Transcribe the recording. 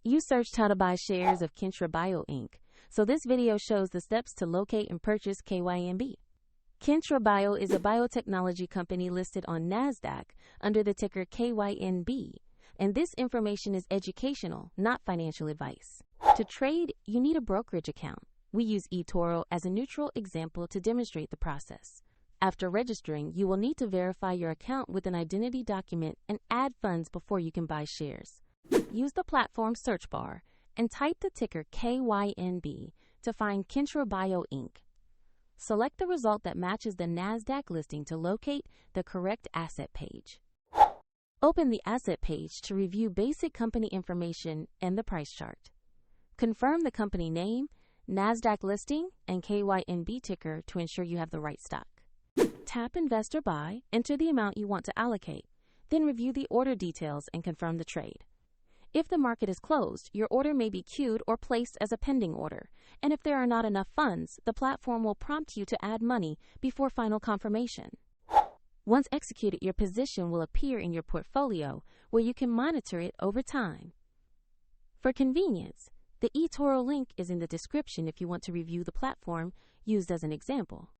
You searched how to buy shares of Kyntra Bio Inc., so this video shows the steps to locate and purchase KYNB. Kyntra Bio is a biotechnology company listed on NASDAQ under the ticker KYNB, and this information is educational, not financial advice. To trade, you need a brokerage account. We use eToro as a neutral example to demonstrate the process. After registering, you will need to verify your account with an identity document and add funds before you can buy shares. Use the platform search bar and type the ticker KYNB to find Kyntra Bio Inc. Select the result that matches the NASDAQ listing to locate the correct asset page. Open the asset page to review basic company information and the price chart. Confirm the company name, NASDAQ listing, and KYNB ticker to ensure you have the right stock. Tap Invest or Buy, enter the amount you want to allocate, then review the order details and confirm the trade. If the market is closed, your order may be queued or placed as a pending order, and if there are not enough funds, the platform will prompt you to add money before final confirmation. Once executed, your position will appear in your portfolio where you can monitor it over time. For convenience, the eToro link is in the description if you want to review the platform used as an example.